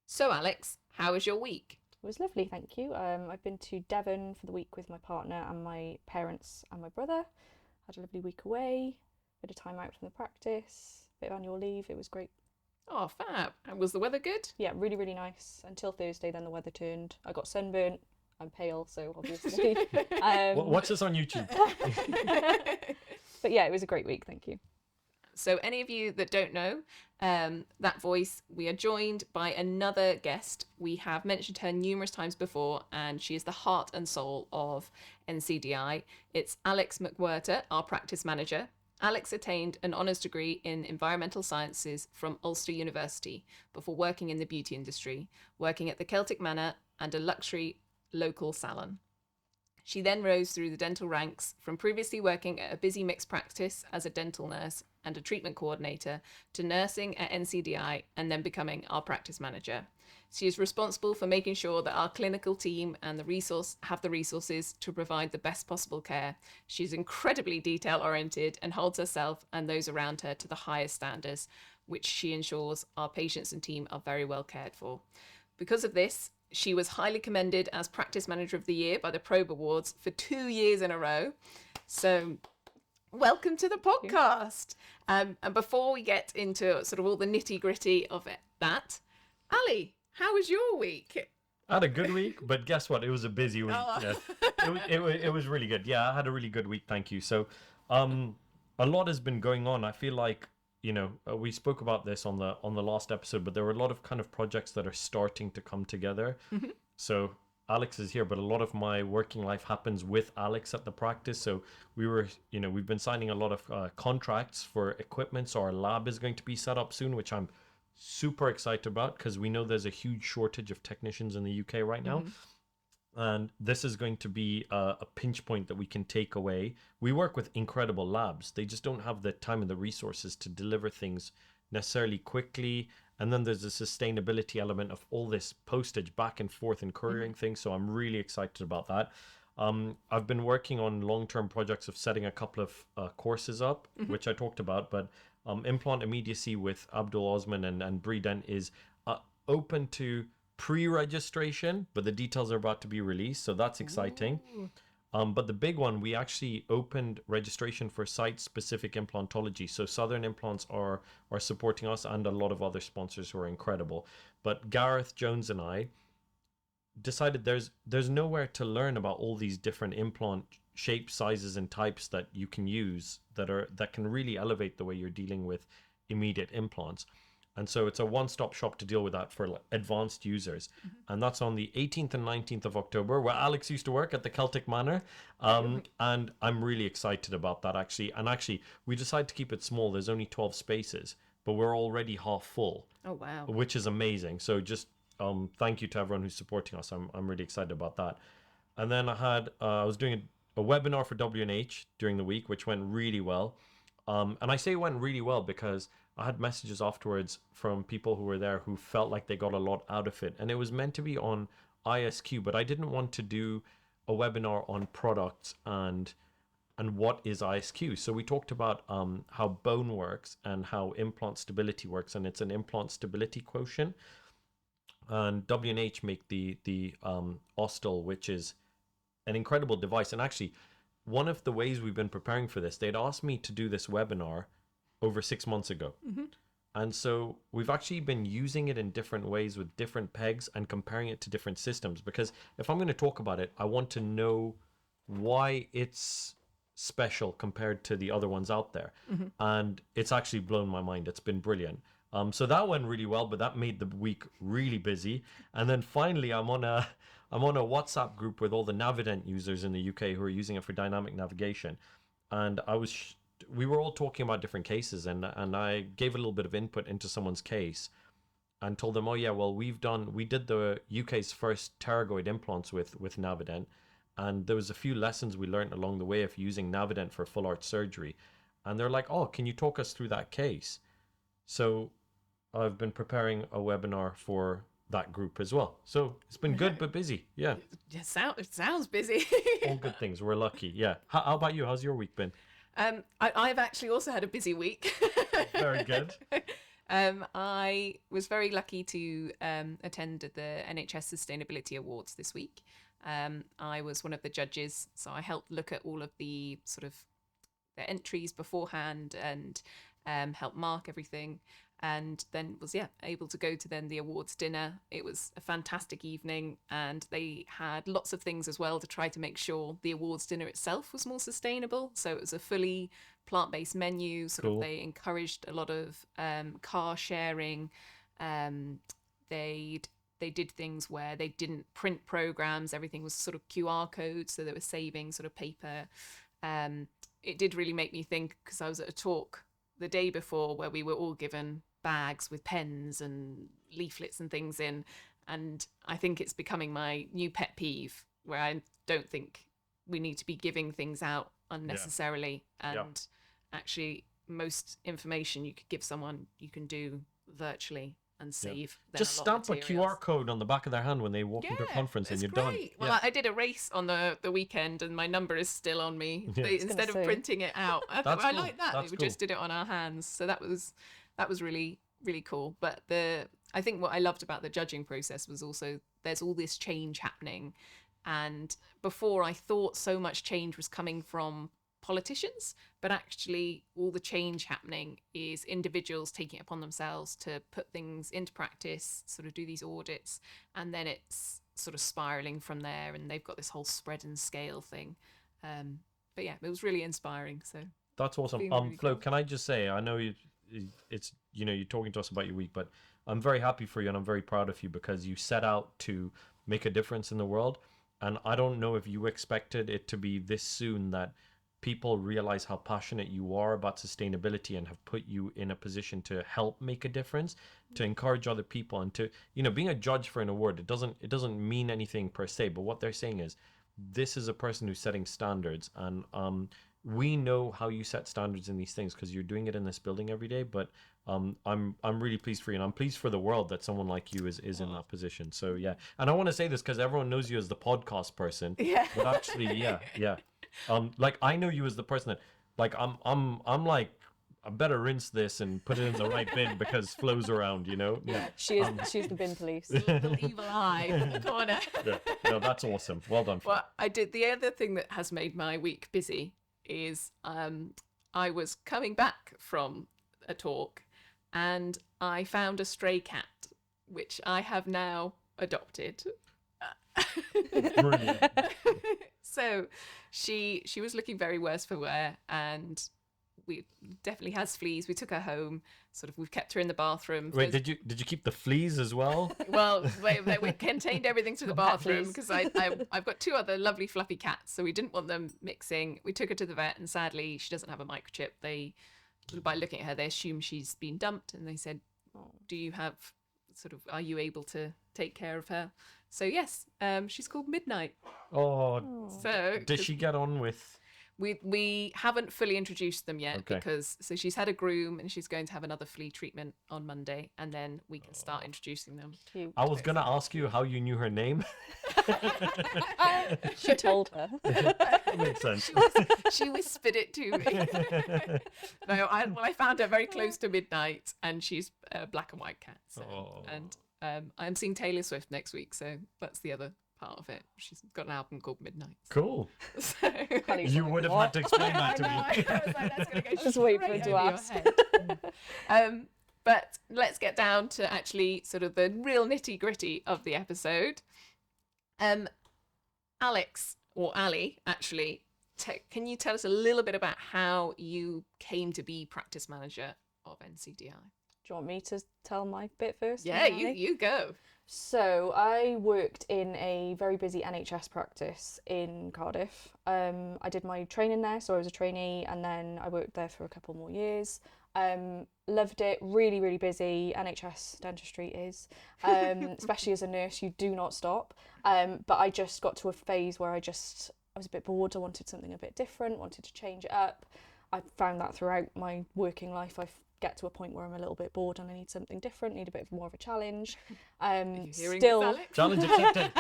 So, Alex, how was your week? It was lovely, thank you. I've been to Devon for the week with my partner and my parents and my brother. Had a lovely week away, bit of time out from the practice, bit of annual leave. It was great. Oh, fab. And was the weather good? Yeah, really, really nice until Thursday. Then the weather turned. I got sunburnt. I'm pale, so obviously. Um, Watch this on YouTube. but yeah, it was a great week. Thank you. So, any of you that don't know that voice, we are joined by another guest. We have mentioned her numerous times before, and she is the heart and soul of NCDI. It's Alex McWhirter, our practice manager. Alex attained an honours degree in environmental sciences from Ulster University before working in the beauty industry, working at the Celtic Manor and a luxury local salon. She then rose through the dental ranks from previously working at a busy mixed practice as a dental nurse and a treatment coordinator to nursing at NCDI and then becoming our practice manager. She is responsible for making sure that our clinical team and the resources to provide the best possible care. She's incredibly detail oriented and holds herself and those around her to the highest standards, which she ensures our patients and team are very well cared for. Because of this, she was highly commended as Practice Manager of the Year by the Probe Awards for 2 years in a row. So, welcome to the podcast. And before we get into sort of all the nitty gritty of that, Ali, how was your week? I had a good week, but guess what? It was a busy week. Oh. Yeah. It was really good. Yeah, I had a really good week. Thank you. So, a lot has been going on. I feel like we spoke about this on the last episode, but there were a lot of kind of projects that are starting to come together. Mm-hmm. So Alex is here, but a lot of my working life happens with Alex at the practice. So we've been signing a lot of contracts for equipment. So our lab is going to be set up soon, which I'm super excited about because we know there's a huge shortage of technicians in the UK right now. Mm-hmm. And this is going to be a pinch point that we can take away. We work with incredible labs. They just don't have the time and the resources to deliver things necessarily quickly. And then there's a sustainability element of all this postage back and forth and couriering things. So I'm really excited about that. I've been working on long-term projects of setting a couple of courses up, which I talked about. But implant immediacy with Abdul Osman and Bree Dent is open to pre-registration, but the details are about to be released, so that's exciting. But the big one, we actually opened registration for site-specific implantology. So Southern Implants are supporting us, and a lot of other sponsors who are incredible. But Gareth Jones and I decided there's nowhere to learn about all these different implant shapes, sizes, and types that you can use that can really elevate the way you're dealing with immediate implants. And so it's a one-stop shop to deal with that for advanced users. And that's on the 18th and 19th of October, where Alex used to work at the Celtic Manor. And I'm really excited about that, actually. And actually, we decided to keep it small. There's only 12 spaces, but we're already half full. Oh, wow. Which is amazing. So just thank you to everyone who's supporting us. I'm really excited about that. And then I was doing a webinar for W&H during the week, which went really well. And I say it went really well because I had messages afterwards from people who were there who felt like they got a lot out of it. And it was meant to be on ISQ, but I didn't want to do a webinar on products and what is ISQ. So we talked about how bone works and how implant stability works, and it's an implant stability quotient. And W&H make the Ostel, which is an incredible device. And actually, one of the ways we've been preparing for this, they'd asked me to do this webinar over 6 months ago. And so we've actually been using it in different ways with different pegs and comparing it to different systems. Because if I'm going to talk about it, I want to know why it's special compared to the other ones out there. And it's actually blown my mind. It's been brilliant. So that went really well, but that made the week really busy. And then finally, I'm on a WhatsApp group with all the Navident users in the UK who are using it for dynamic navigation. And we were all talking about different cases, and I gave a little bit of input into someone's case and told them, oh yeah, well, we did the UK's first pterygoid implants with Navident, and there was a few lessons we learned along the way of using Navident for full arch surgery. And they're like, oh, can you talk us through that case? So I've been preparing a webinar for that group as well. So it's been good but busy. Yeah. It sounds busy. All good things. We're lucky. Yeah. How about you? How's your week been? I've actually also had a busy week. Very good. I was very lucky to attend the NHS Sustainability Awards this week. I was one of the judges, so I helped look at all of the sort of the entries beforehand and help mark everything, and then was able to go to then the awards dinner. It was a fantastic evening, and they had lots of things as well to try to make sure the awards dinner itself was more sustainable. So it was a fully plant-based menu. Cool. They encouraged a lot of car sharing. They did things where they didn't print programs. Everything was sort of QR codes, so they were saving sort of paper. It did really make me think, because I was at a talk the day before where we were all given bags with pens and leaflets and things in, and I think it's becoming my new pet peeve, where I don't think we need to be giving things out unnecessarily. And actually, most information you could give someone, you can do virtually and save them Just a lot stamp of a QR code on the back of their hand when they walk into a conference, and it's you're great. done. Well, I did a race on the weekend, and my number is still on me. Instead of printing it out, I That's I cool. like that. That's We just did it on our hands, so that was really really cool. But I think what I loved about the judging process was also there's all this change happening, and before I thought so much change was coming from politicians, but actually all the change happening is individuals taking it upon themselves to put things into practice, sort of do these audits, and then it's sort of spiraling from there, and they've got this whole spread and scale thing. But yeah, it was really inspiring. So That's awesome. really Flo, cool. can I just say, I know it's you're talking to us about your week, but I'm very happy for you, and I'm very proud of you, because you set out to make a difference in the world. And I don't know if you expected it to be this soon that people realize how passionate you are about sustainability and have put you in a position to help make a difference, to encourage other people, and to being a judge for an award, it doesn't mean anything per se, but what they're saying is this is a person who's setting standards. And we know how you set standards in these things because you're doing it in this building every day. But I'm really pleased for you, and I'm pleased for the world that someone like you is in that position. So yeah, and I want to say this because everyone knows you as the podcast person. Yeah. But actually, yeah. Like I know you as the person that, like, I'm like, I better rinse this and put it in the right bin because Flo's around, Yeah. She's the bin police. Little evil eye in the corner. Yeah. No, that's awesome. Well done, Flo. Well, I did. The other thing that has made my week busy is I was coming back from a talk, and I found a stray cat, which I have now adopted. Brilliant. So she was looking very worse for wear, and we definitely has fleas. We took her home. Sort of, we've kept her in the bathroom. Wait, did you keep the fleas as well? Well, we contained everything to the Cat bathroom fleas. because I've got two other lovely fluffy cats, so we didn't want them mixing. We took her to the vet, and sadly, she doesn't have a microchip. By looking at her, they assume she's been dumped, and they said, "Do you have are you able to take care of her?" So yes, she's called Midnight. Oh, So does she get on with? we haven't fully introduced them yet, Okay. because she's had a groom and she's going to have another flea treatment on Monday, and then we can start introducing them. Cute. I was gonna ask you how you knew her name. She told her. That makes sense. She whispered it to me. No, I found her very close to Midnight, and she's a black and white cat. So, Oh. and I'm seeing Taylor Swift next week, so that's the other part of it. She's got an album called Midnight. Cool. So, You would have had to explain that to me. I was like, that's gonna go Just wait for straight it to over your ask. head. But let's get down to actually sort of the real nitty gritty of the episode. Alex, or Ali, actually, can you tell us a little bit about how you came to be practice manager of NCDI? Do you want me to tell my bit first? Yeah, Melanie? you go. So I worked in a very busy NHS practice in Cardiff. I did my training there, so I was a trainee, and then I worked there for a couple more years. Loved it, really, really busy. NHS dentistry is, especially as a nurse, you do not stop. But I just got to a phase where I was a bit bored. I wanted something a bit different, wanted to change it up. I found that throughout my working life. I get to a point where I'm a little bit bored and I need something different, need a bit more of a challenge. Are you hearing Still, this, Alex? Challenge accepted.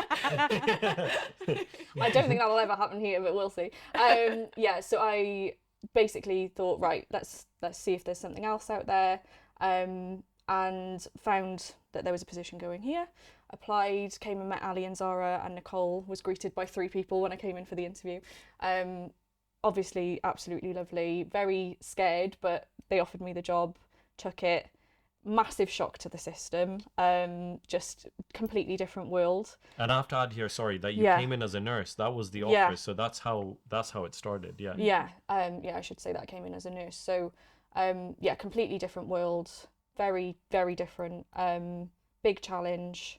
I don't think that will ever happen here, but we'll see. Yeah, so I basically thought, right, let's see if there's something else out there. and found that there was a position going here. Applied, came and met Ali and Zara and Nicole, was greeted by 3 people when I came in for the interview. Obviously, absolutely lovely, very scared, but they offered me the job, took it. Massive shock to the system, just completely different world. And I have to add here, sorry, that you Yeah. came in as a nurse. That was the offer, Yeah. so that's how it started. Yeah. Yeah, I should say that I came in as a nurse. So, yeah, completely different world, very, very different, big challenge.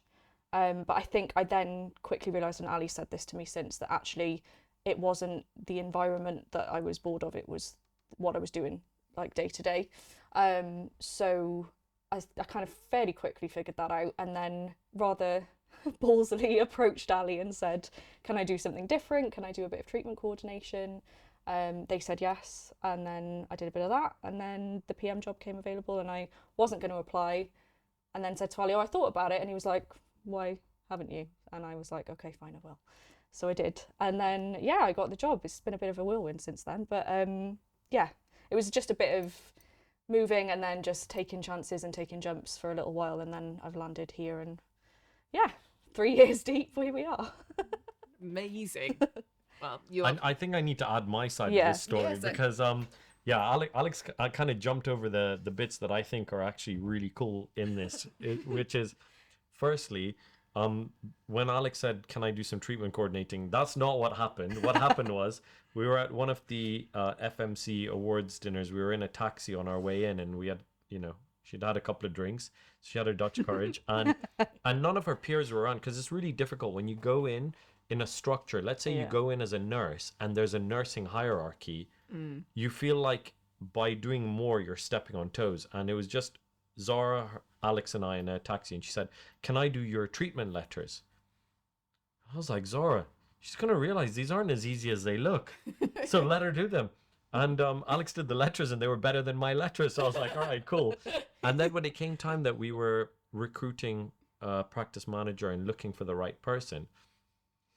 But I think I then quickly realised, and Ali said this to me since, that actually it wasn't the environment that I was bored of, it was what I was doing like day to day. So I kind of fairly quickly figured that out, and then rather ballsily approached Ali and said, can I do something different? Can I do a bit of treatment coordination? They said yes, and then I did a bit of that, and then the PM job came available, and I wasn't going to apply, and then said to Ali, oh, I thought about it, and he was like, why haven't you? And I was like, okay, fine, I will. So I did, and then yeah, I got the job. It's been a bit of a whirlwind since then, but yeah, it was just a bit of moving and then just taking chances and taking jumps for a little while, and then I've landed here, and yeah, 3 years deep, here we are. Amazing. Well, you I think I need to add my side Yeah. of this story Yes, because yeah, Alex kind of jumped over the bits that I think are actually really cool in this, which is firstly, when Alex said, can I do some treatment coordinating? That's not what happened. What happened was we were at one of the FMC awards dinners. We were in a taxi on our way in, and we had, she'd had a couple of drinks. She had her Dutch courage, and none of her peers were around, because it's really difficult when you go in a structure. Let's say you Yeah. go in as a nurse and there's a nursing hierarchy. You feel like by doing more, you're stepping on toes. And it was just Zara, Alex, and I in a taxi, and she said, can I do your treatment letters? I was like, Zara, she's going to realize these aren't as easy as they look. So let her do them. And Alex did the letters, and they were better than my letters. So I was like, all right, cool. And then when it came time that we were recruiting a practice manager and looking for the right person,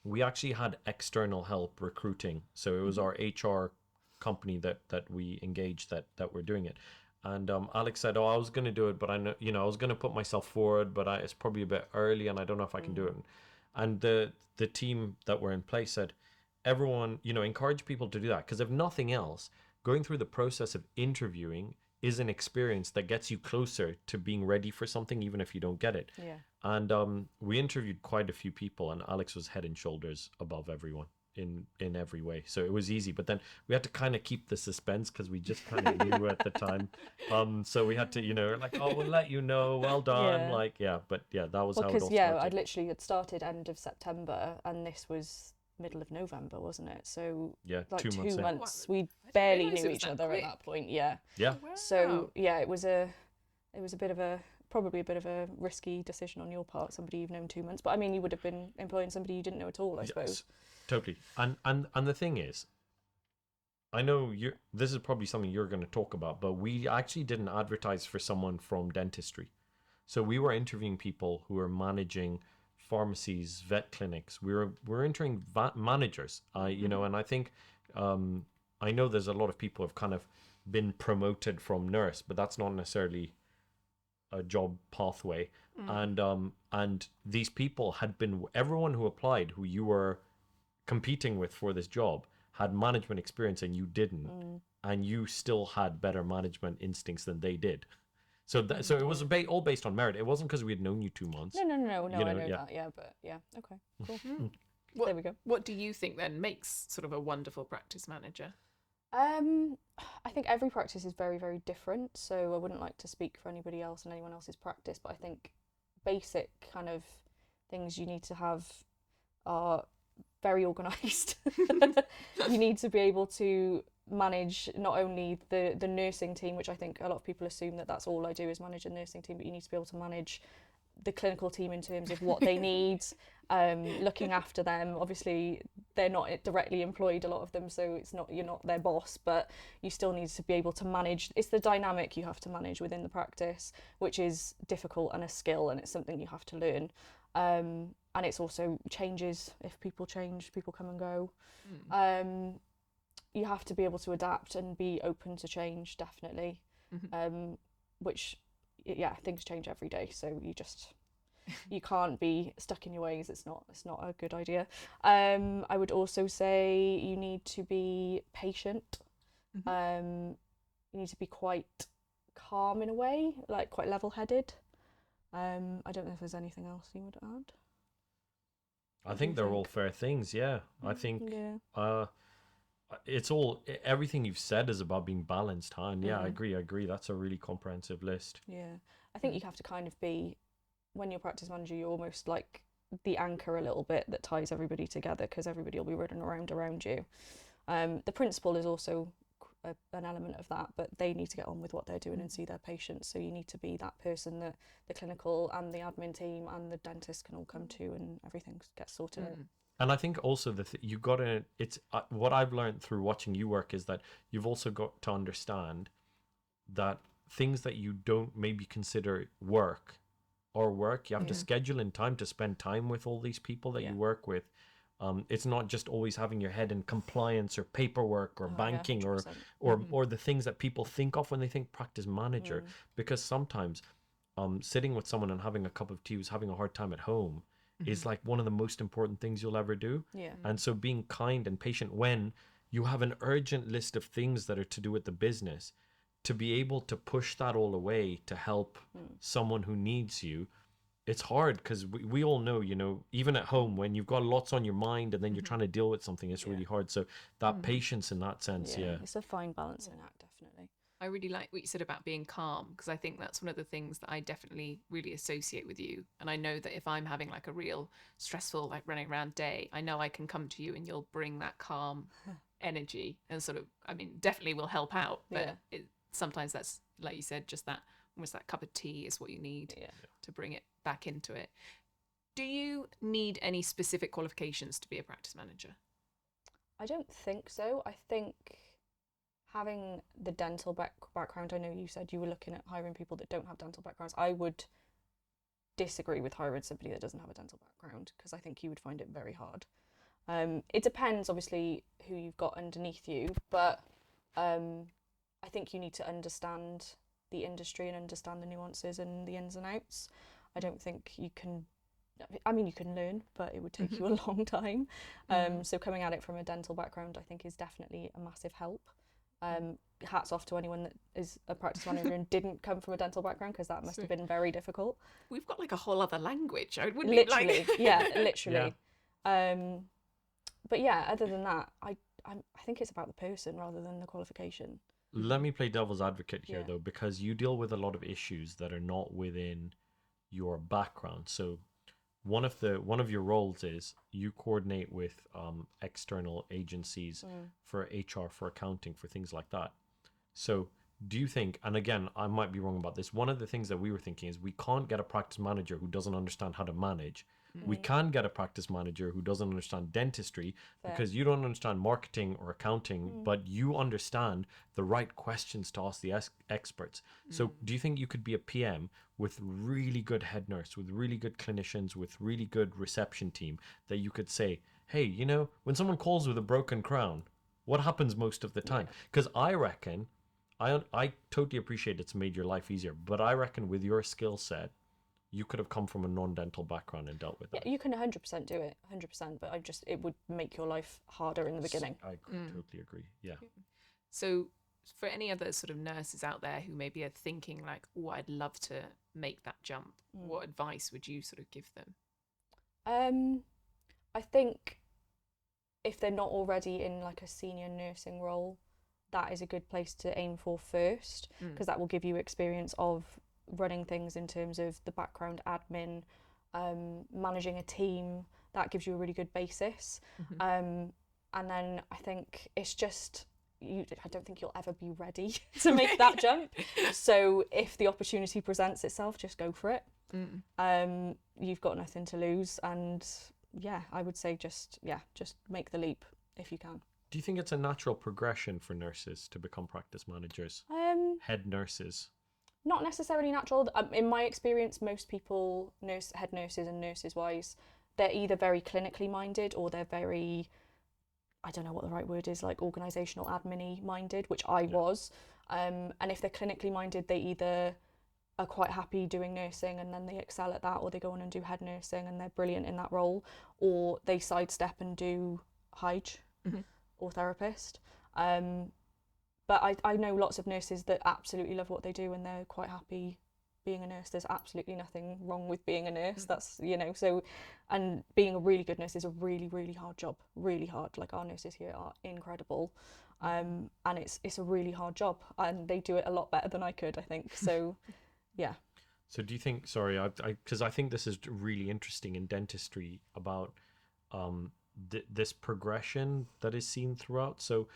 we actually had external help recruiting. So it was our HR company that we engaged that were doing it. And Alex said, oh, I was going to do it, but I know, I was going to put myself forward, but it's probably a bit early, and I don't know if I can do it. And the team that were in place said, everyone, encourage people to do that, because if nothing else, going through the process of interviewing is an experience that gets you closer to being ready for something, even if you don't get it. Yeah. And we interviewed quite a few people, and Alex was head and shoulders above everyone in every way. So it was easy, but then we had to kind of keep the suspense, because we just kind of knew at the time. So we had to, like, oh, we'll let you know, well done. Yeah. Like, yeah, but yeah, that was how it all Because started. I literally had started end of September, and this was middle of November, wasn't it? So Yeah, like 2 months 2 in. months. We didn't barely realise knew it was each that other quick. at that point. Yeah. Yeah. Wow. So yeah, it was a bit of probably a bit of a risky decision on your part. Somebody you've known 2 months, but I mean, you would have been employing somebody you didn't know at all, I suppose. Totally. And the thing is, I know this is probably something you're going to talk about, but we actually didn't advertise for someone from dentistry. So we were interviewing people who were managing pharmacies, vet clinics. We're interviewing managers. And I think I know there's a lot of people who have kind of been promoted from nurse, but that's not necessarily a job pathway. And these people had been, everyone who applied, who you were competing with for this job, had management experience, and you didn't, and you still had better management instincts than they did. So it was all based on merit. It wasn't because we had known you 2 months. No, I know yeah. that, yeah, but yeah, okay, cool. There we go. What do you think then makes sort of a wonderful practice manager? I think every practice is very, very different, so I wouldn't like to speak for anybody else and anyone else's practice, but I think basic kind of things you need to have are very organised. You need to be able to manage not only the nursing team, which I think a lot of people assume that that's all I do is manage a nursing team, but you need to be able to manage the clinical team in terms of what they need, looking after them. Obviously, they're not directly employed, a lot of them, so you're not their boss, but you still need to be able to manage. It's the dynamic you have to manage within the practice, which is difficult and a skill, and it's something you have to learn. And it's also changes. If people change, people come and go. You have to be able to adapt and be open to change, definitely. Which yeah, things change every day, so you can't be stuck in your ways. It's not a good idea. I would also say you need to be patient. You need to be quite calm in a way, like quite level-headed. I don't know if there's anything else you would add. I think they're all fair things. Yeah, I think it's all everything you've said is about being balanced, huh? And yeah, I agree. That's a really comprehensive list. Yeah, I think you have to kind of be, when you're practice manager, you're almost like the anchor a little bit that ties everybody together, because everybody will be running around you. The principal is also an element of that, but they need to get on with what they're doing and see their patients. So you need to be that person that the clinical and the admin team and the dentist can all come to, and everything gets sorted out. And I think also you got to, it's what I've learned through watching you work is that you've also got to understand that things that you don't maybe consider work, you have to schedule in time to spend time with all these people that you work with. It's not just always having your head in compliance or paperwork or banking or the things that people think of when they think practice manager. Because sometimes sitting with someone and having a cup of tea who's having a hard time at home is like one of the most important things you'll ever do. Yeah. And so being kind and patient when you have an urgent list of things that are to do with the business, to be able to push that all away to help someone who needs you. It's hard because we all know, you know, even at home when you've got lots on your mind and then you're trying to deal with something, it's really hard. So that patience in that sense, it's a fine balancing act, definitely. I really like what you said about being calm, because I think that's one of the things that I definitely really associate with you. And I know that if I'm having like a real stressful, like running around day, I know I can come to you and you'll bring that calm energy and sort of, I mean, definitely will help out. But sometimes that's, like you said, just that, almost that cup of tea is what you need to bring it back into it. Do you need any specific qualifications to be a practice manager? I don't think so. I think having the dental background, I know you said you were looking at hiring people that don't have dental backgrounds. I would disagree with hiring somebody that doesn't have a dental background, because I think you would find it very hard. It depends, obviously, who you've got underneath you, but I think you need to understand the industry and understand the nuances and the ins and outs. I don't think you can, I mean, you can learn, but it would take you a long time. So coming at it from a dental background, I think, is definitely a massive help. Hats off to anyone that is a practice manager and didn't come from a dental background, because that must have been very difficult. We've got like a whole other language. I wouldn't literally, like... literally. But yeah, other than that, I think it's about the person rather than the qualification. Let me play devil's advocate here though, because you deal with a lot of issues that are not within your background. So one of your roles is you coordinate with external agencies for HR, for accounting, for things like that. So do you think, and again, I might be wrong about this, one of the things that we were thinking is we can't get a practice manager who doesn't understand how to manage. We can get a practice manager who doesn't understand dentistry because you don't understand marketing or accounting, but you understand the right questions to ask the experts. So do you think you could be a PM with really good head nurse, with really good clinicians, with really good reception team, that you could say, hey, you know, when someone calls with a broken crown, what happens most of the time? Because I reckon, I totally appreciate it's made your life easier, but I reckon with your skill set, you could have come from a non-dental background and dealt with that. Yeah, you can 100% do it, 100%, but it would make your life harder in the beginning. I totally agree, yeah. So for any other sort of nurses out there who maybe are thinking like, oh, I'd love to make that jump, what advice would you sort of give them? I think if they're not already in like a senior nursing role, that is a good place to aim for first, because that will give you experience of running things in terms of the background admin, managing a team. That gives you a really good basis. And then I think it's just, I don't think you'll ever be ready to make that jump. So if the opportunity presents itself, just go for it. You've got nothing to lose, and yeah, I would say just make the leap if you can. Do you think it's a natural progression for nurses to become practice managers? Head nurses? Not necessarily natural. In my experience, most people, head nurses and nurses wise, they're either very clinically minded or they're very, I don't know what the right word is, like organisational admin-y minded, which I was. And if they're clinically minded, they either are quite happy doing nursing and then they excel at that, or they go on and do head nursing and they're brilliant in that role, or they sidestep and do hyge or therapist. But I know lots of nurses that absolutely love what they do and they're quite happy being a nurse. There's absolutely nothing wrong with being a nurse. That's, you know, so, and being a really good nurse is a really, really hard job, really hard. Like, our nurses here are incredible. And it's a really hard job, and they do it a lot better than I could, I think. So, yeah. So do you think, sorry, because I think this is really interesting in dentistry about this progression that is seen throughout. So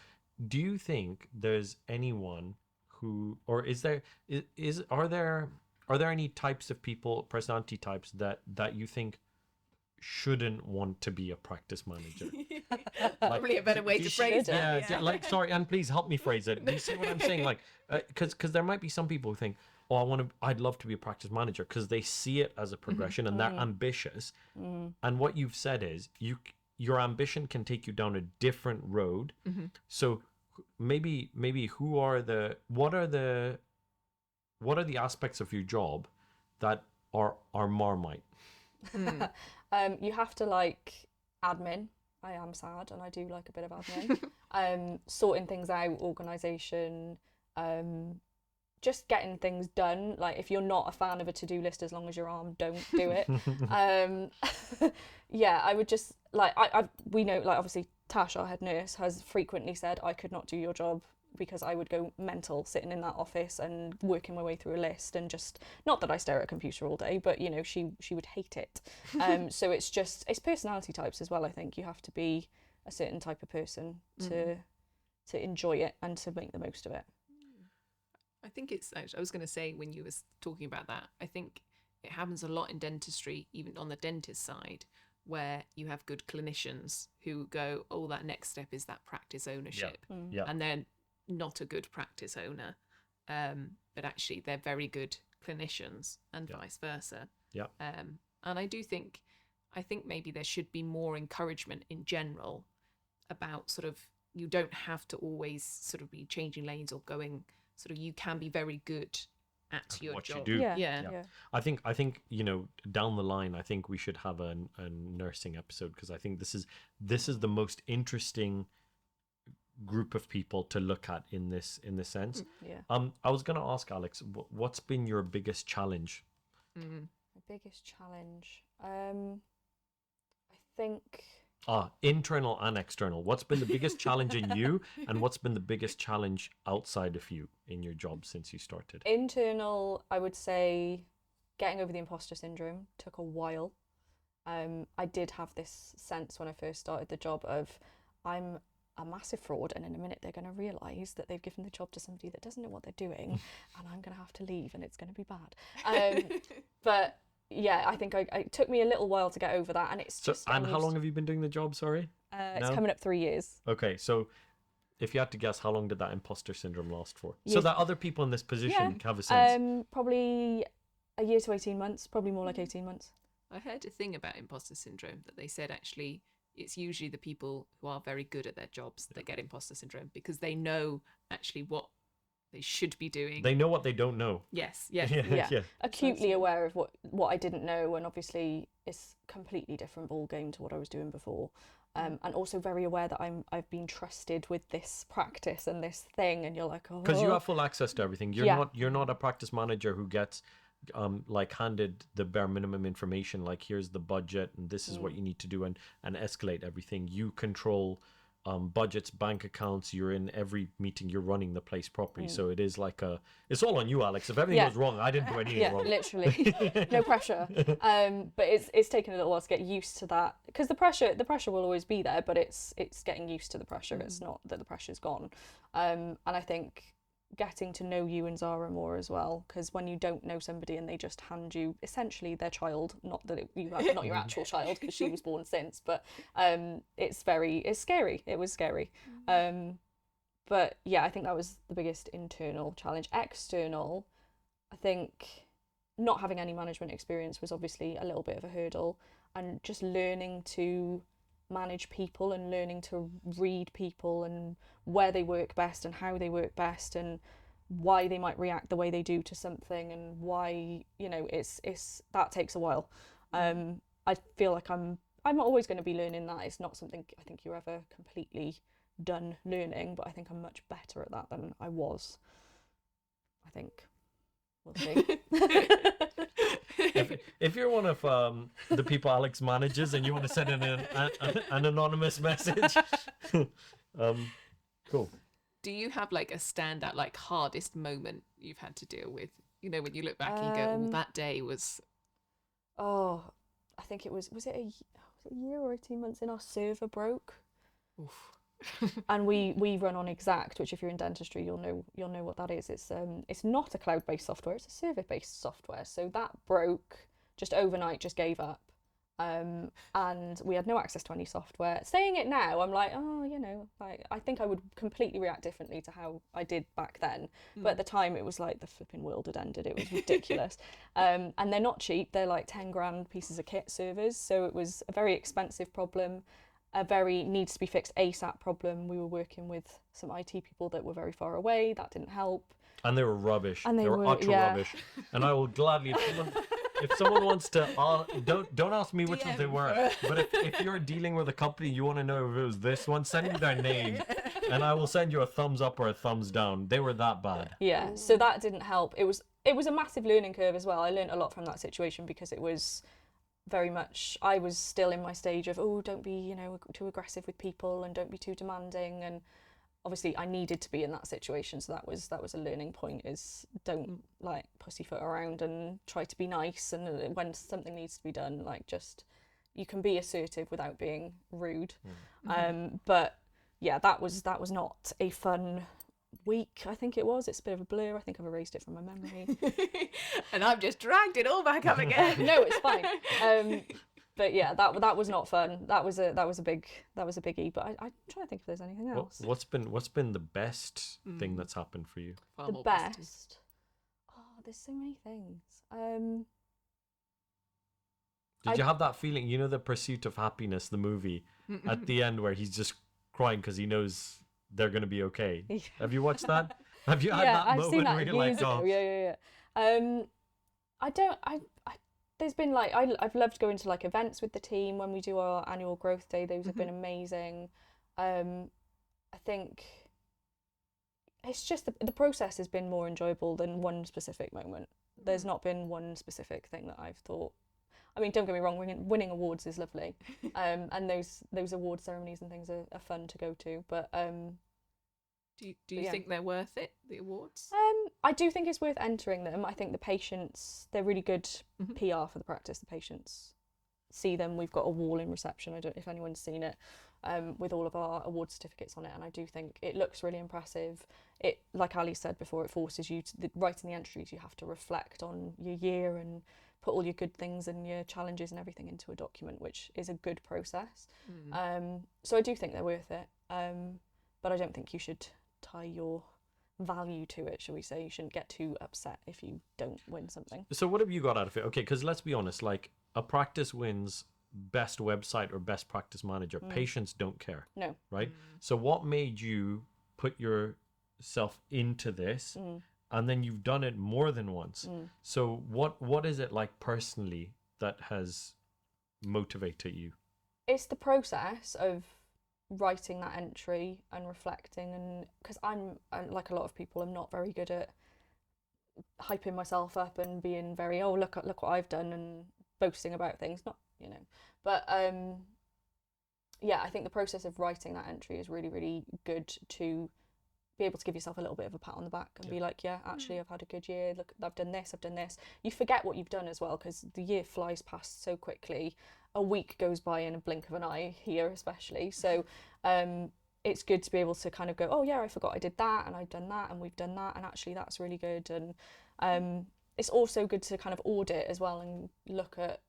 do you think there's anyone who, or are there any types of people, personality types that you think shouldn't want to be a practice manager? Probably a better way to phrase it. Yeah, like, sorry, and please help me phrase it. Do you see what I'm saying? Like, because there might be some people who think, oh, I'd love to be a practice manager, because they see it as a progression and they're ambitious. And what you've said is your ambition can take you down a different road. So maybe what are the aspects of your job that are Marmite? You have to like admin. I am sad and I do like a bit of admin. Sorting things out, organisation, just getting things done. Like, if you're not a fan of a to-do list, as long as your arm, don't do it. Yeah, I would just, like, we know, like, obviously Tash, our head nurse, has frequently said I could not do your job because I would go mental sitting in that office and working my way through a list, and just, not that I stare at a computer all day, but, you know, she would hate it. So it's personality types as well. I think you have to be a certain type of person to enjoy it and to make the most of it. I think it's actually, I was going to say, when you were talking about that, I think it happens a lot in dentistry, even on the dentist side, where you have good clinicians who go, oh, that next step is that practice ownership. Yeah. And they're not a good practice owner, but actually they're very good clinicians, and vice versa. Yeah. And I think maybe there should be more encouragement in general about sort of, you don't have to always sort of be changing lanes or going, sort of, you can be very good at your what job. you do. Yeah. I think you know, down the line, I think we should have a nursing episode, because I think this is the most interesting group of people to look at in this sense. I was going to ask Alex, what's been your biggest challenge? My biggest challenge, I think, internal and external. What's been the biggest challenge in you, and what's been the biggest challenge outside of you in your job since you started? internal, I would say getting over the imposter syndrome took a while. I did have this sense when I first started the job of, I'm a massive fraud, and in a minute they're going to realise that they've given the job to somebody that doesn't know what they're doing, and I'm going to have to leave and it's going to be bad. But yeah, I think it took me a little while to get over that, and it's just... And how long have you been doing the job, sorry? It's coming up 3 years. Okay, so if you had to guess, how long did that imposter syndrome last for? So that other people in this position have a sense. Probably a year to 18 months, probably more like 18 months. I heard a thing about imposter syndrome, that they said actually it's usually the people who are very good at their jobs that get imposter syndrome, because they know actually what they should be doing. They know what they don't know. Yes. Yeah. Acutely aware of what I didn't know, and obviously it's a completely different ball game to what I was doing before. And also very aware that I've been trusted with this practice and this thing, and you're like, oh, because you have full access to everything. You're not a practice manager who gets like handed the bare minimum information, like, here's the budget and this is what you need to do, and escalate everything. You control budgets, bank accounts. You're in every meeting. You're running the place properly. So it is like it's all on you, Alex. If everything goes wrong, I didn't do anything wrong. Literally. No pressure. But it's taken a little while to get used to that, because the pressure will always be there, but it's getting used to the pressure. It's not that the pressure's gone. And I think getting to know you and Zara more as well, because when you don't know somebody and they just hand you essentially their child, not that not your actual child, because she was born since, but it's scary. It was scary. But yeah, I think that was the biggest internal challenge. External, I think not having any management experience was obviously a little bit of a hurdle, and just learning to manage people and learning to read people and where they work best and how they work best and why they might react the way they do to something, and why, you know, it's that takes a while. I feel like I'm always going to be learning that. It's not something I think you're ever completely done learning, but I think I'm much better at that than I was. I think we'll see. If you're one of the people Alex manages and you want to send in an anonymous message, cool. Do you have like a standout, like hardest moment you've had to deal with? You know, when you look back and you go, "Oh, that day was." Oh, I think it was it a year or 18 months in, our server broke. Oof. And we run on Exact, which if you're in dentistry you'll know what that is. It's not a cloud-based software, it's a server-based software. So that broke just overnight, just gave up. And we had no access to any software. Saying it now, I'm like, oh, you know, like I think I would completely react differently to how I did back then. But at the time it was like the flipping world had ended. It was ridiculous. And they're not cheap. They're like 10 grand pieces of kit servers. So it was a very expensive problem, a very needs to be fixed ASAP problem. We were working with some IT people that were very far away. That didn't help. And they were rubbish. And they were utter yeah. rubbish. And I will gladly, if someone wants to, don't ask me which ones they were. But if you're dealing with a company, you want to know if it was this one, send me their name, and I will send you a thumbs up or a thumbs down. They were that bad. Yeah. So that didn't help. It was a massive learning curve as well. I learned a lot from that situation because it was very much, I was still in my stage of, oh, don't be, you know, too aggressive with people and don't be too demanding. And obviously I needed to be in that situation, so that was a learning point, is don't like pussyfoot around and try to be nice, and when something needs to be done, like just, you can be assertive without being rude. But yeah, that was not a fun week. I think it was. It's a bit of a blur. I think I've erased it from my memory. And I've just dragged it all back up again. No, it's fine. But yeah, that was not fun. That was a biggie. But I'm trying to think if there's anything else. What's been the best thing that's happened for you? Far The more positive. best. Oh, there's so many things. Did you have that feeling, you know, The Pursuit of Happiness, the movie, at the end where he's just crying because he knows they're going to be okay? Yeah. Have you watched that? Have you had Yeah, that I've moment seen that where you're years like, ago. oh, Yeah. There's been like, I've loved going to like events with the team when we do our annual growth day. Those have been amazing. I think it's just the process has been more enjoyable than one specific moment. There's not been one specific thing that I've thought. I mean, don't get me wrong, winning awards is lovely, and those award ceremonies and things are fun to go to. But do you think they're worth it, the awards? I do think it's worth entering them. I think the patients, they're really good PR for the practice. The patients see them. We've got a wall in reception. I don't know if anyone's seen it, with all of our award certificates on it, and I do think it looks really impressive. It, like Ali said before, it forces you to write in the entries. You have to reflect on your year and put all your good things and your challenges and everything into a document, which is a good process. So I do think they're worth it, but I don't think you should tie your value to it, shall we say. You shouldn't get too upset if you don't win something. So what have you got out of it? Okay, because let's be honest, like a practice wins best website or best practice manager. Patients don't care. No. Right? So what made you put yourself into this, and then you've done it more than once? So what is it like personally that has motivated you? It's the process of writing that entry and reflecting, and because I'm like a lot of people, I'm not very good at hyping myself up and being very, oh, look what I've done, and boasting about things, not, you know, but yeah, I think the process of writing that entry is really, really good to be able to give yourself a little bit of a pat on the back and be like, yeah, actually I've had a good year, look, I've done this. You forget what you've done as well, because the year flies past so quickly. A week goes by in a blink of an eye here, especially. So it's good to be able to kind of go, oh yeah, I forgot I did that, and I've done that, and we've done that, and actually that's really good. And it's also good to kind of audit as well and look at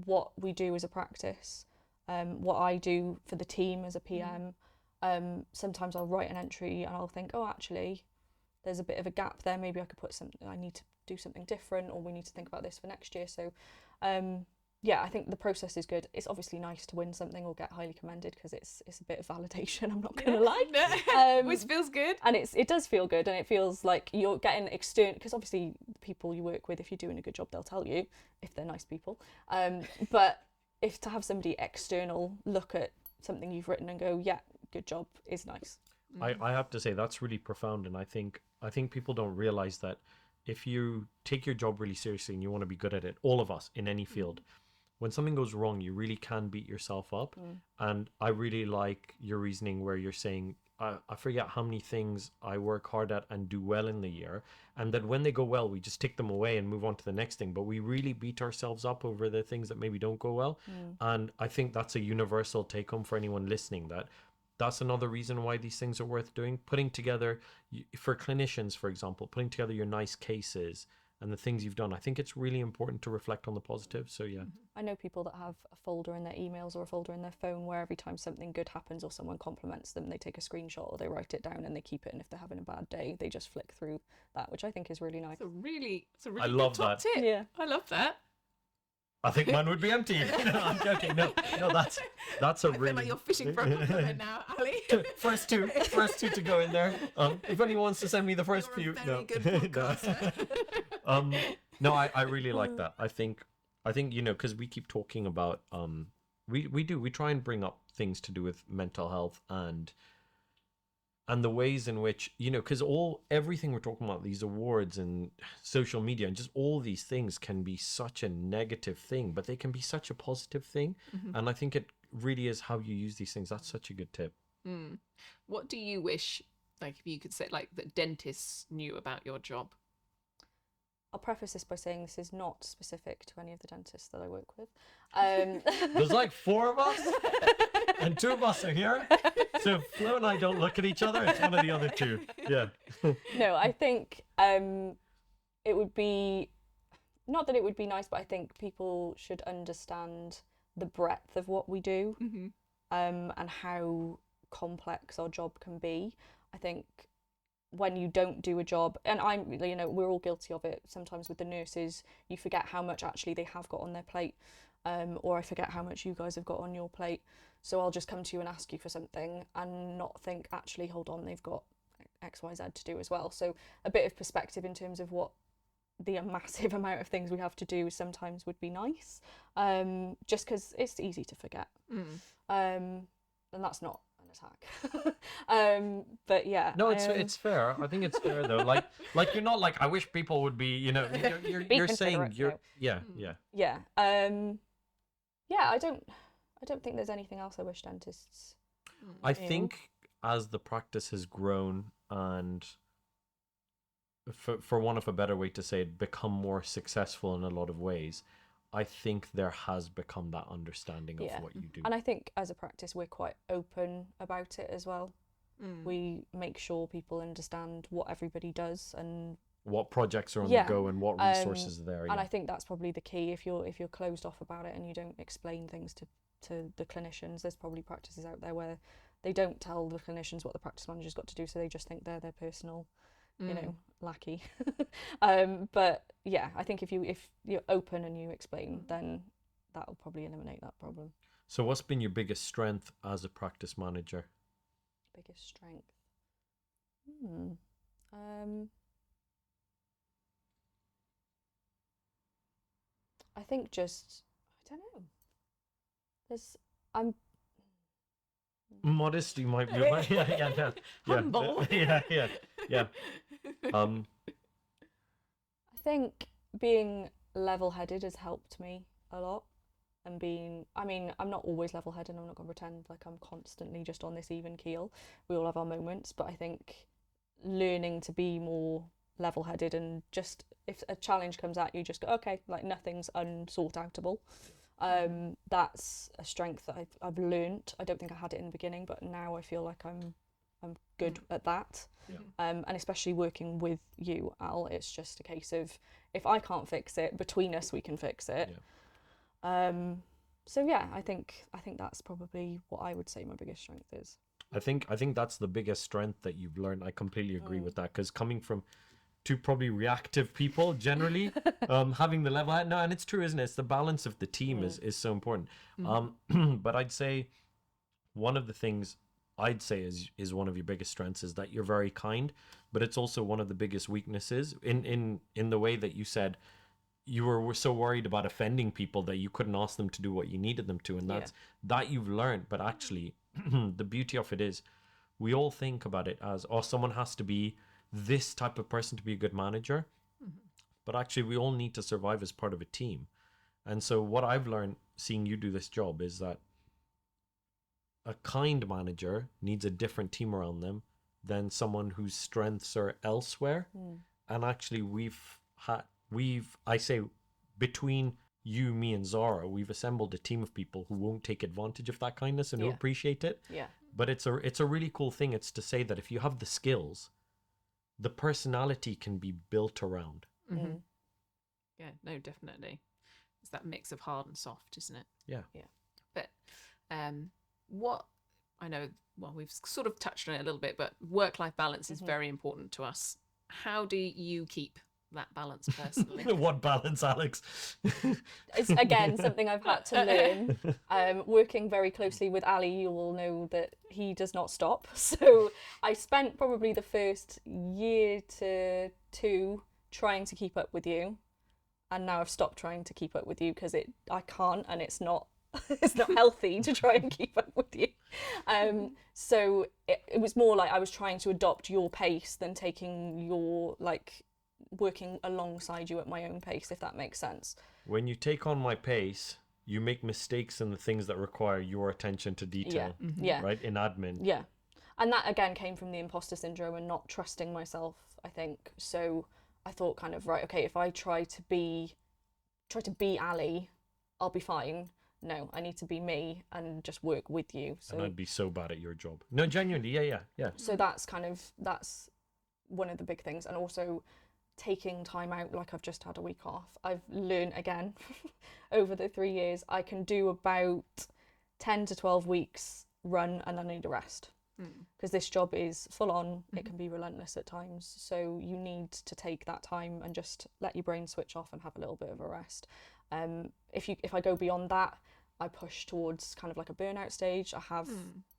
what we do as a practice, what I do for the team as a PM. Sometimes I'll write an entry and I'll think, oh, actually there's a bit of a gap there, maybe I could put something, I need to do something different, or we need to think about this for next year. So yeah, I think the process is good. It's obviously nice to win something or get highly commended because it's a bit of validation. I'm not gonna lie. Which feels good. And it does feel good, and it feels like you're getting external, because obviously the people you work with, if you're doing a good job, they'll tell you if they're nice people. But if to have somebody external look at something you've written and go, yeah, good job, is nice. I have to say that's really profound, and I think people don't realize that if you take your job really seriously and you want to be good at it, all of us in any field, when something goes wrong, you really can beat yourself up. And I really like your reasoning where you're saying, I forget how many things I work hard at and do well in the year, and that when they go well, we just tick them away and move on to the next thing. But we really beat ourselves up over the things that maybe don't go well. And I think that's a universal take home for anyone listening, that that's another reason why these things are worth doing. Putting together, for clinicians, for example, putting together your nice cases and the things you've done. I think it's really important to reflect on the positive. So yeah. I know people that have a folder in their emails or a folder in their phone where every time something good happens or someone compliments them, they take a screenshot or they write it down and they keep it. And if they're having a bad day, they just flick through that, which I think is really nice. It's a really I good love top that. tip. Yeah. I love that. I think mine would be empty. No, I'm joking. No, that's a I feel really. like you're fishing for a compliment now, Ali. first two to go in there. If anyone wants to send me the first You're a few, very good podcaster. No, I really like that. I think because we keep talking about we try and bring up things to do with mental health and the ways in which, because everything we're talking about, these awards and social media and just all these things can be such a negative thing, but they can be such a positive thing. And I think it really is how you use these things. That's such a good tip. What do you wish, like, if you could say, like, that dentists knew about your job? I'll preface this by saying this is not specific to any of the dentists that I work with. There's like 4 of us, and 2 of us are here. So if Flo and I don't look at each other, it's one of the other 2. Yeah. No, I think it would be, not that it would be nice, but I think people should understand the breadth of what we do, and how complex our job can be. I think when you don't do a job, and we're all guilty of it sometimes with the nurses, you forget how much actually they have got on their plate, or I forget how much you guys have got on your plate. So I'll just come to you and ask you for something and not think, actually, hold on, they've got X, Y, Z to do as well. So a bit of perspective in terms of what the massive amount of things we have to do sometimes would be nice, just because it's easy to forget. And that's not an attack. But yeah. No, it's fair. I think it's fair though. Like you're not like, I wish people would be, you're saying you're yeah. Yeah. I don't think there's anything else I wish dentists I think as the practice has grown and for want of a better way to say it, become more successful in a lot of ways, I think there has become that understanding of what you do. And I think as a practice, we're quite open about it as well. We make sure people understand what everybody does and what projects are on the go and what resources are there. And I think that's probably the key. If you're closed off about it and you don't explain things to the clinicians, there's probably practices out there where they don't tell the clinicians what the practice manager's got to do, so they just think they're their personal lackey. But yeah, I think if you're open and you explain, then that will probably eliminate that problem. So what's been your biggest strength as a practice manager? Biggest strength? I think just, I don't know. I'm modesty might be yeah. Humble. yeah. I think being level-headed has helped me a lot, and I'm not always level-headed. I'm not going to pretend like I'm constantly just on this even keel. We all have our moments, but I think learning to be more level-headed and just, if a challenge comes at you, just go, okay, like nothing's unsort-outable. That's a strength that I've learnt. I don't think I had it in the beginning, but now I feel like I'm good at that. And especially working with you, Al, it's just a case of, if I can't fix it, between us we can fix it. So yeah, I think that's probably what I would say my biggest strength is. I think that's the biggest strength that you've learned. I completely agree with that, because coming from to probably reactive people generally. Having the level head. No, and it's true, isn't it? It's the balance of the team is so important. But I'd say one of the things I'd say is one of your biggest strengths is that you're very kind, but it's also one of the biggest weaknesses in the way that you said you were so worried about offending people that you couldn't ask them to do what you needed them to, and that's that you've learned. But actually, the beauty of it is we all think about it as, oh, someone has to be this type of person to be a good manager. But actually, we all need to survive as part of a team. And so what I've learned seeing you do this job is that a kind manager needs a different team around them than someone whose strengths are elsewhere. And actually, I say between you, me, and Zara, we've assembled a team of people who won't take advantage of that kindness and who appreciate it. Yeah. But it's a really cool thing. It's to say that if you have the skills, the personality can be built around. Yeah, no, definitely. It's that mix of hard and soft, isn't it? Yeah. But what I know, well, we've sort of touched on it a little bit, but work-life balance is very important to us. How do you keep that balance personally? What balance, Alex? It's again something I've had to learn. Working very closely with Ali, you will know that he does not stop. So I spent probably the first year to 2 trying to keep up with you, and now I've stopped trying to keep up with you because I can't, and it's not it's not healthy to try and keep up with you. So it was more like I was trying to adopt your pace than taking your working alongside you at my own pace, if that makes sense. When you take on my pace, you make mistakes in the things that require your attention to detail. Right? In admin. Yeah. And that again came from the imposter syndrome and not trusting myself, I think. So I thought kind of, right, okay, if I try to be Ali, I'll be fine. No, I need to be me and just work with you. So, and I'd be so bad at your job. No, genuinely, yeah. So that's one of the big things. And also taking time out, like I've just had a week off. I've learned again over the 3 years, I can do about 10 to 12 weeks run and then I need a rest. Because this job is full on, it can be relentless at times. So you need to take that time and just let your brain switch off and have a little bit of a rest. If I go beyond that, I push towards kind of like a burnout stage. I have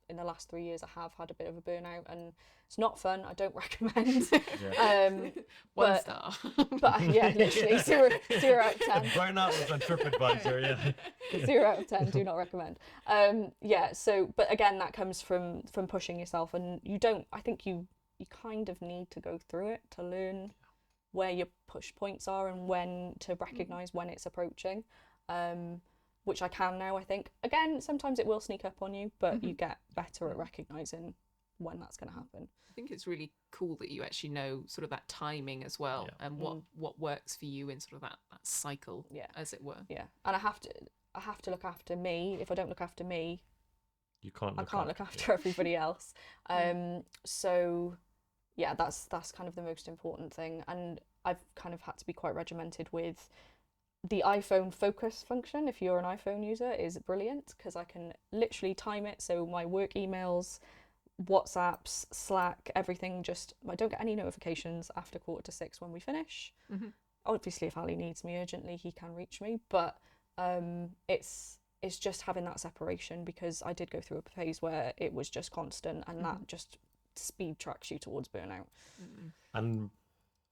in the last 3 years, I have had a bit of a burnout, and it's not fun. I don't recommend. One star. But yeah, literally 0 out of 10. Burnout was on TripAdvisor, 0 out of 10. Do not recommend. So, but again, that comes from pushing yourself, and I think you kind of need to go through it to learn where your push points are and when to recognise when it's approaching. Which I can now, I think. Again, sometimes it will sneak up on you, but you get better at recognising when that's going to happen. I think it's really cool that you actually know sort of that timing as well, and what works for you in sort of that cycle, as it were. Yeah, and I have to look after me. If I don't look after me, I can't look after everybody else. So yeah, that's kind of the most important thing, and I've kind of had to be quite regimented with. The iPhone focus function, if you're an iPhone user, is brilliant because I can literally time it. So my work emails, WhatsApps, Slack, everything, I don't get any notifications after 5:45 when we finish. Obviously, if Ali needs me urgently, he can reach me. But it's just having that separation, because I did go through a phase where it was just constant, and that just speed tracks you towards burnout. And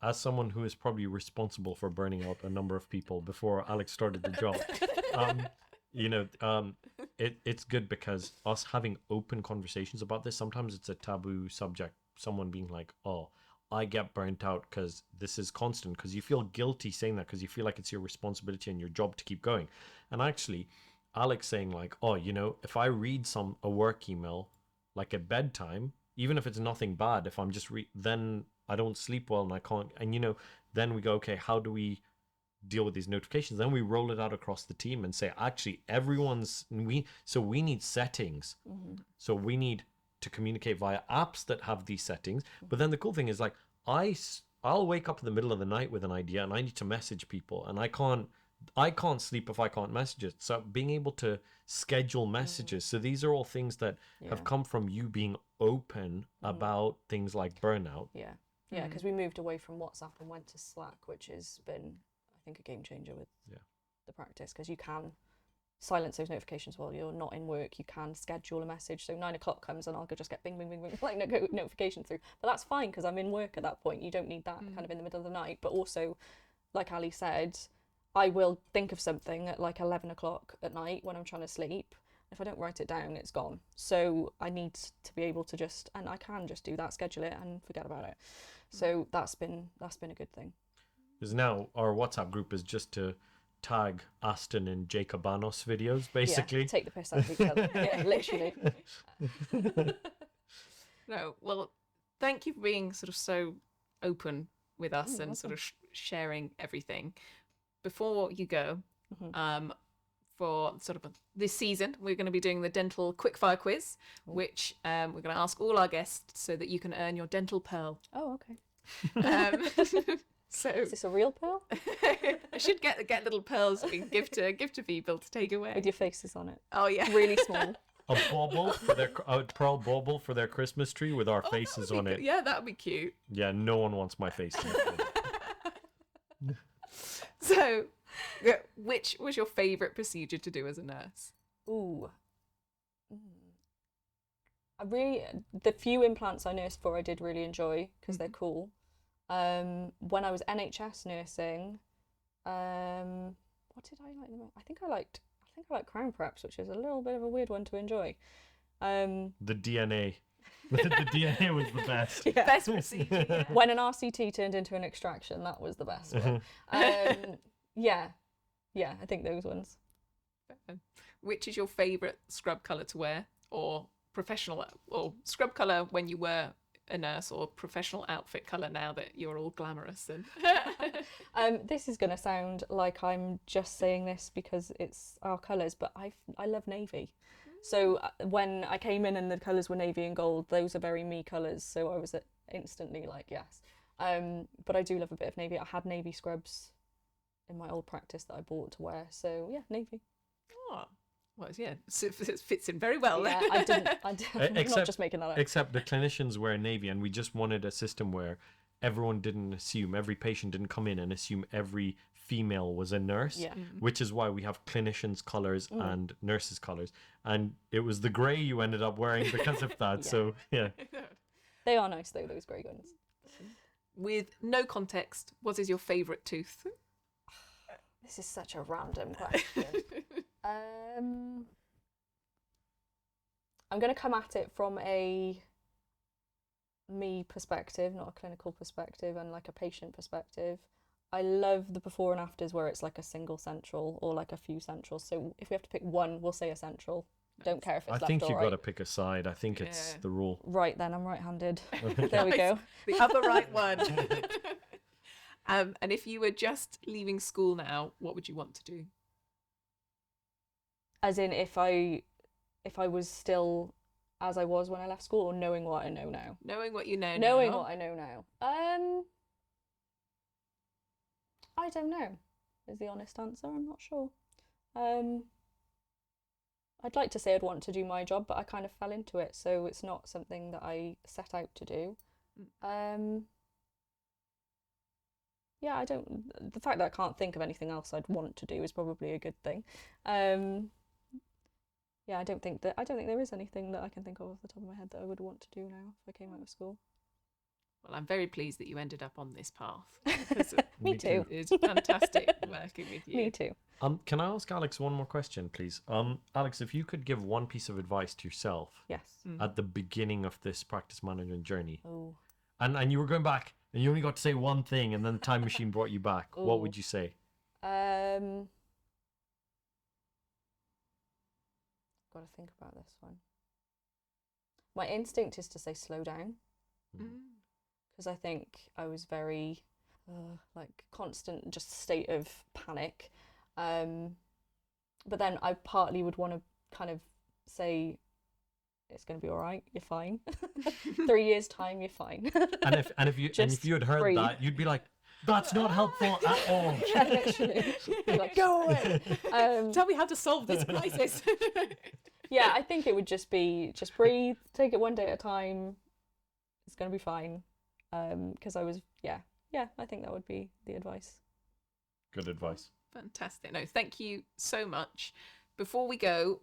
as someone who is probably responsible for burning out a number of people before Alex started the job, it's good because us having open conversations about this, sometimes it's a taboo subject. Someone being like, oh, I get burnt out because this is constant, because you feel guilty saying that because you feel like it's your responsibility and your job to keep going. And actually, Alex saying like, oh, if I read a work email like at bedtime, even if it's nothing bad, if I'm just then I don't sleep well and I can't, and then we go, okay, how do we deal with these notifications? Then we roll it out across the team and say, actually, we need settings. So we need to communicate via apps that have these settings. But then the cool thing is, like, I'll wake up in the middle of the night with an idea and I need to message people, and I can't sleep if I can't message it. So being able to schedule messages. So these are all things that have come from you being open about things like burnout. Yeah. Yeah, because we moved away from WhatsApp and went to Slack, which has been, I think, a game changer with the practice, because you can silence those notifications while you're not in work. You can schedule a message, so 9 o'clock comes and I'll just get bing, bing, bing, bing, like notification through. But that's fine because I'm in work at that point. You don't need that kind of in the middle of the night. But also, like Ali said, I will think of something at like 11 o'clock at night when I'm trying to sleep. If I don't write it down, it's gone. So I need to be able to and I can just do that, schedule it and forget about it. So that's been a good thing. Because now our WhatsApp group is just to tag Aston and Jacobanos videos, basically. Yeah, take the piss out of each other. Yeah, literally. No, well, thank you for being sort of so open with us and sort of sharing everything. Before you go, for sort of this season, we're going to be doing the dental quickfire quiz, which we're going to ask all our guests so that you can earn your dental pearl. Oh, okay. So is this a real pearl? I should get little pearls we can give to people to take away With your faces on it. Oh yeah, really small. A pearl bauble for their Christmas tree with our faces on it. Yeah, that would be cute. Yeah, no one wants my face. So, which was your favourite procedure to do as a nurse? Ooh. The few implants I nursed for I did really enjoy because they're cool. When I was NHS nursing, what did I like the most? I think I liked crown preps, which is a little bit of a weird one to enjoy. The DNA. The DNA was the best. Yeah. Best procedure. Yeah. When an RCT turned into an extraction, that was the best one. Yeah, I think those ones. Which is your favourite scrub colour to wear, or professional, or scrub colour when you were a nurse, or professional outfit colour now that you're all glamorous? And this is going to sound like I'm just saying this because it's our colours, but I love navy. So when I came in and the colours were navy and gold, those are very me colours. So I was instantly like, yes. But I do love a bit of navy. I had navy scrubs in my old practice that I bought to wear. So yeah, navy. Oh, well, yeah, so it fits in very well. Yeah, I didn't. I'm not just making that up. Except the clinicians wear navy, and we just wanted a system where every patient didn't come in and assume every female was a nurse, which is why we have clinicians' colours and nurses' colours. And it was the grey you ended up wearing because of that. Yeah. So, yeah. They are nice, though, those grey ones. With no context, what is your favourite tooth? This is such a random question. I'm going to come at it from a me perspective, not a clinical perspective, and like a patient perspective. I love the before and afters where it's like a single central or like a few centrals. So if we have to pick one, we'll say a central. Don't care if it's left or right. I think you've got to pick a side. I think it's the rule. Right then, I'm right-handed. There we go. The other right one. And if you were just leaving school now, what would you want to do? As in, if I was still as I was when I left school, or knowing what I know now? Knowing what you know now. Knowing what I know now. I don't know, is the honest answer. I'm not sure. I'd like to say I'd want to do my job, but I kind of fell into it, so it's not something that I set out to do. Yeah, the fact that I can't think of anything else I'd want to do is probably a good thing. Yeah, I don't think there is anything that I can think of off the top of my head that I would want to do now if I came out of school. Well, I'm very pleased that you ended up on this path. Me too. It's fantastic working with you. Me too. Can I ask Alex one more question, please? Alex, if you could give one piece of advice to yourself at the beginning of this practice management journey, and you were going back and you only got to say one thing, and then the time machine brought you back, what would you say? Got to think about this one. My instinct is to say slow down, because I think I was very like constant just state of panic, but then I partly would want to kind of say it's going to be all right, you're fine. 3 years time, you're fine. and if you had heard breathe. That, you'd be like, that's not helpful at all. Yeah, literally. Be like, go away. Tell me how to solve this crisis. Yeah, I think it would just be breathe, take it one day at a time. It's going to be fine. because I was, yeah, I think that would be the advice. Good advice. Fantastic. No, thank you so much. Before we go,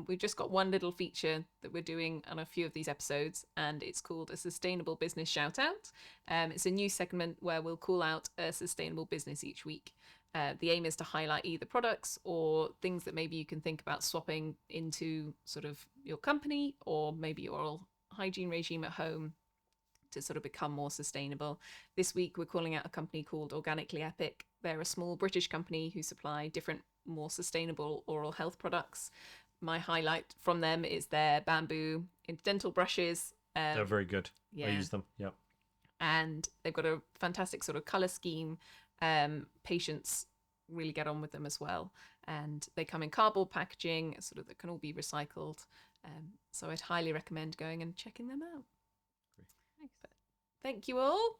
we've just got one little feature that we're doing on a few of these episodes, and it's called a sustainable business shout out. It's a new segment where we'll call out a sustainable business each week. The aim is to highlight either products or things that maybe you can think about swapping into sort of your company or maybe your oral hygiene regime at home to sort of become more sustainable. This week, we're calling out a company called Organically Epic. They're a small British company who supply different, more sustainable oral health products. My highlight from them is their bamboo dental brushes. They're very good. Yeah. I use them. Yeah. And they've got a fantastic sort of color scheme. Patients really get on with them as well. And they come in cardboard packaging, sort of that can all be recycled. So I'd highly recommend going and checking them out. Thank you all.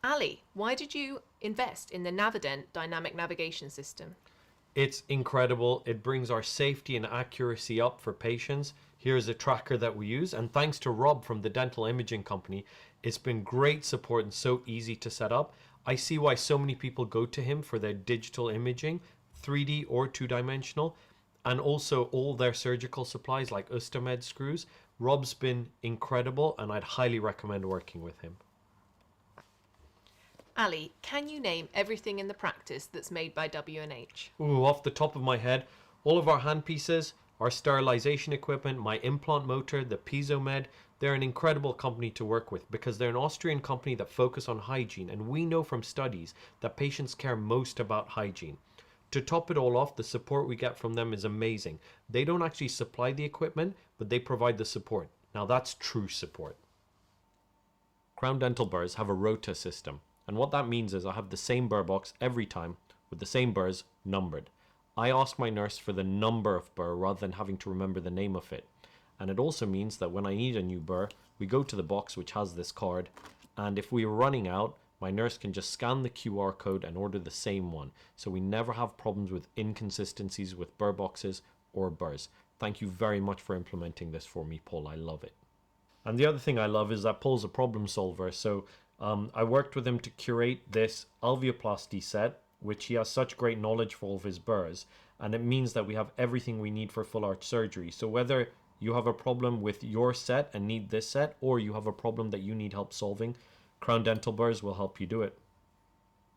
Ali, why did you invest in the Navident dynamic navigation system? It's incredible. It brings our safety and accuracy up for patients. Here's a tracker that we use. And thanks to Rob from the Dental Imaging Company, it's been great support and so easy to set up. I see why so many people go to him for their digital imaging, 3D or 2-dimensional, and also all their surgical supplies like Ustamed screws. Rob's been incredible, and I'd highly recommend working with him. Ali, can you name everything in the practice that's made by W&H? Ooh, off the top of my head, all of our handpieces, our sterilization equipment, my implant motor, the PiezoMed, they're an incredible company to work with because they're an Austrian company that focus on hygiene, and we know from studies that patients care most about hygiene. To top it all off, the support we get from them is amazing. They don't actually supply the equipment, but they provide the support. Now that's true support. Crown Dental burrs have a rota system, and what that means is I have the same burr box every time with the same burrs numbered. I ask my nurse for the number of burr rather than having to remember the name of it. And it also means that when I need a new burr, we go to the box which has this card, and if we are running out, my nurse can just scan the QR code and order the same one, so we never have problems with inconsistencies with burr boxes or burrs. Thank you very much for implementing this for me, Paul. I love it. And the other thing I love is that Paul's a problem solver, so I worked with him to curate this alveoplasty set, which he has such great knowledge for all of his burrs, and it means that we have everything we need for full arch surgery. So whether you have a problem with your set and need this set, or you have a problem that you need help solving, Crown Dental Burrs will help you do it.